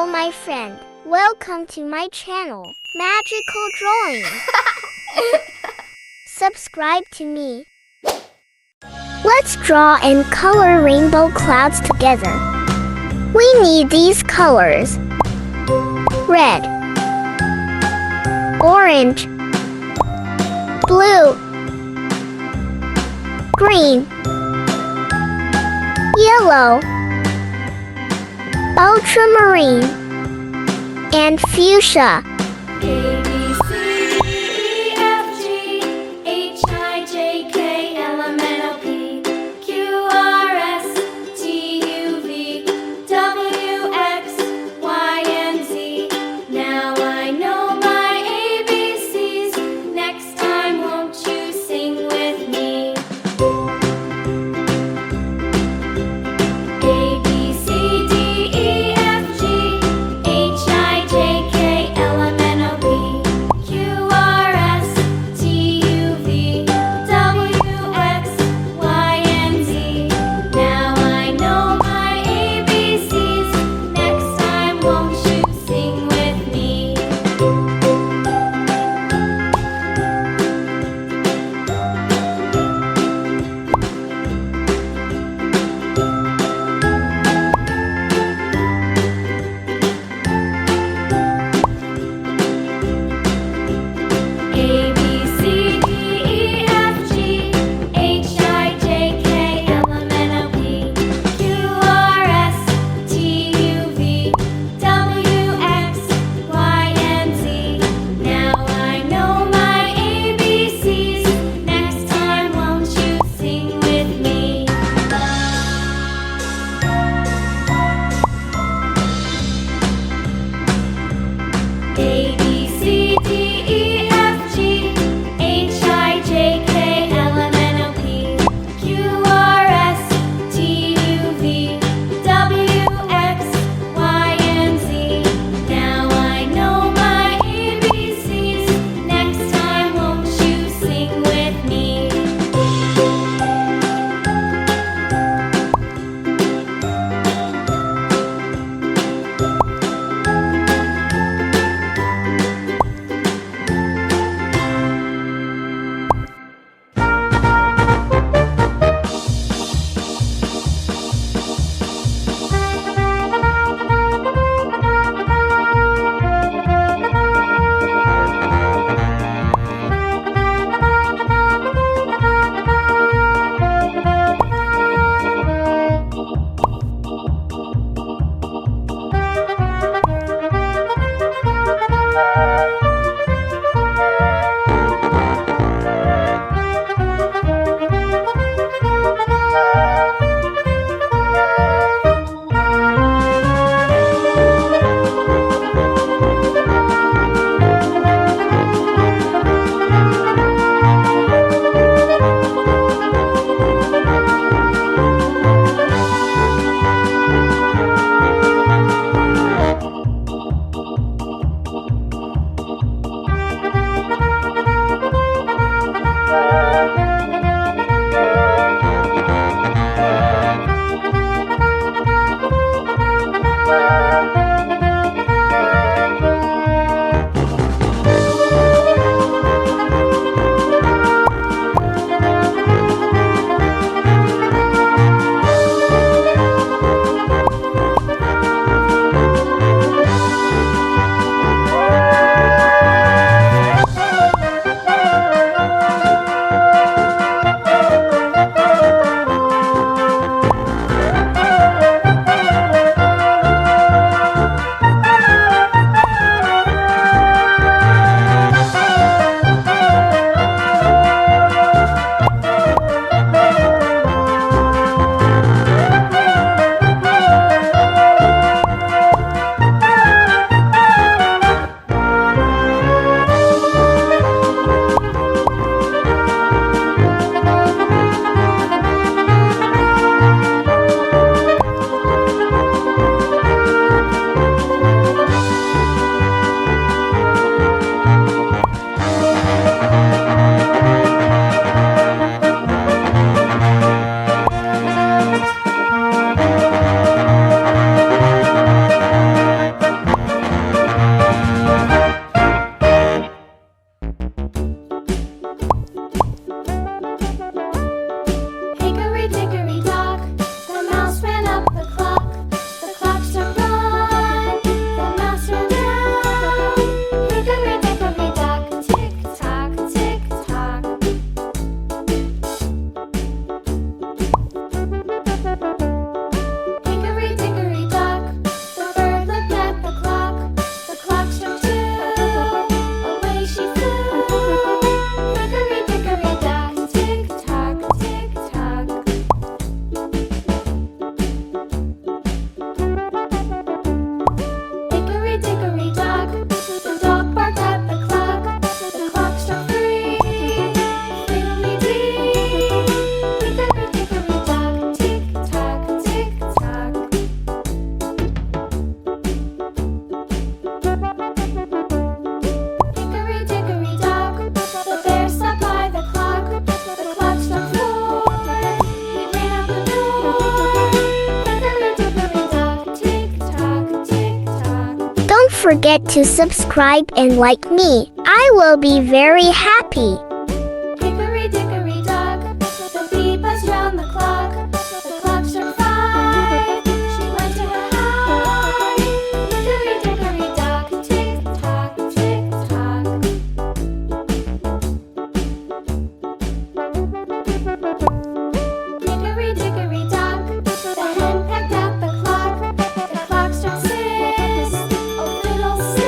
Hello, my friend. Welcome to my channel, Magical Drawing. Subscribe to me. Let's draw and color rainbow clouds together. We need these colors: red, orange, blue, green, yellow, ultramarine, and fuchsia. A, B, C, D, E, F, G, H, I, J, K, L, M, N, O, P, Q, R, S, T, U, V, W, X, Y, and Z. Now I know my ABCs. Next time, won't you sing with me? A, B, C, D, E, F, G, H, I, J, K, L, M, N, O, P, forget to subscribe and like me. I will be very happy. Hickory dickory dock, the bee buzzed round the clock. The clock struck 5. She went to her hive. Hickory dickory dock, tick tock, tick tock. Hickory dickory dock, the hen pecked at the clock. The clock struck 6. Oh, fiddle 6.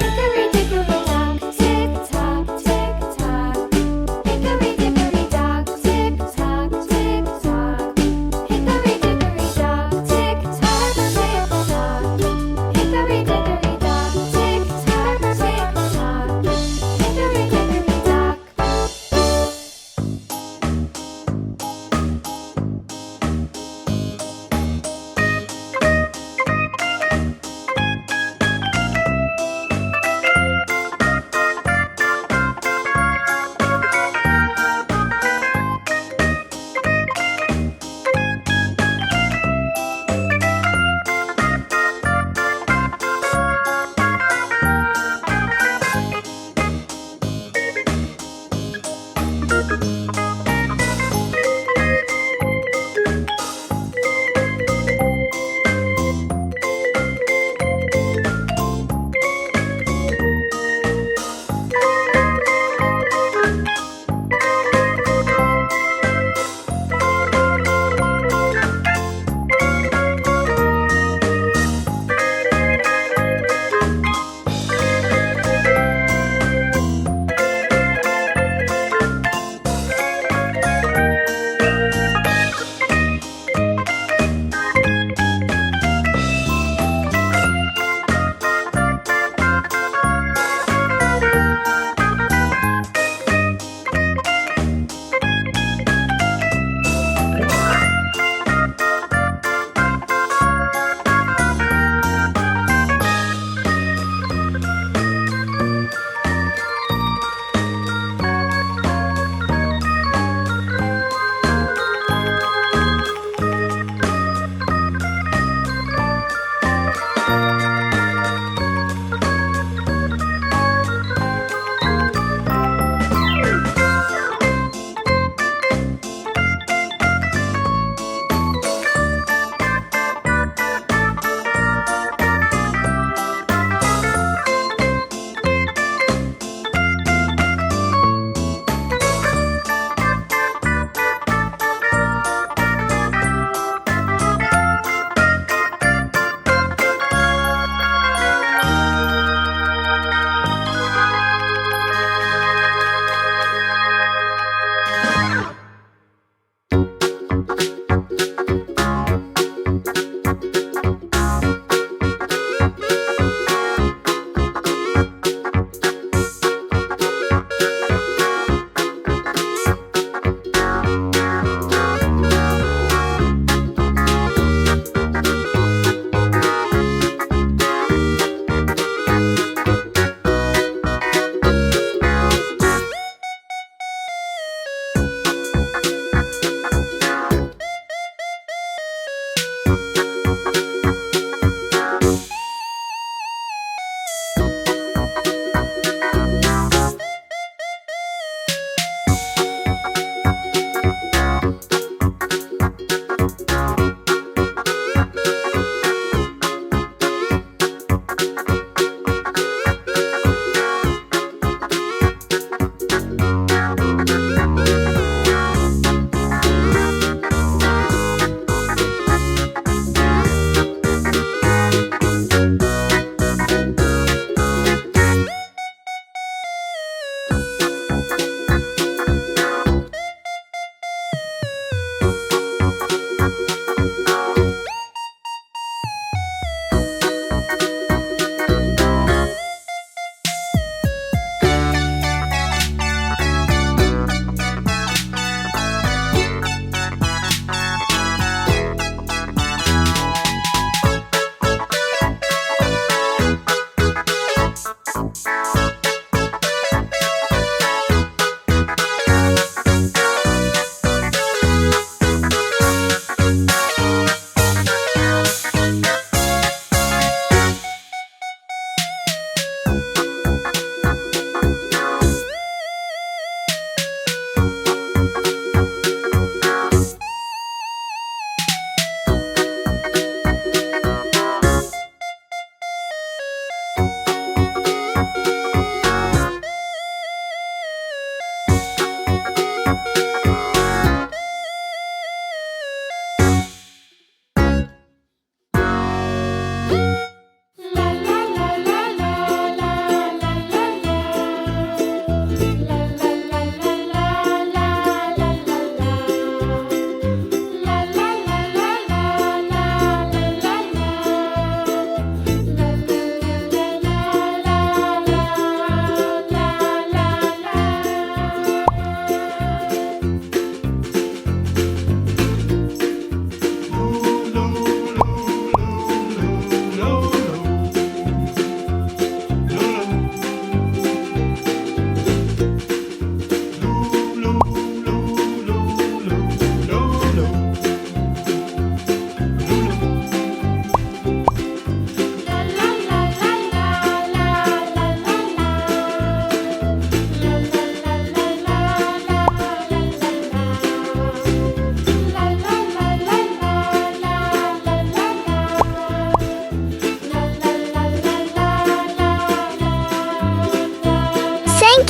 Hickory dickory dock, tick tock, tick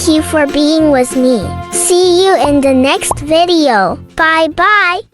Thank you for being with me. See you in the next video. Bye bye.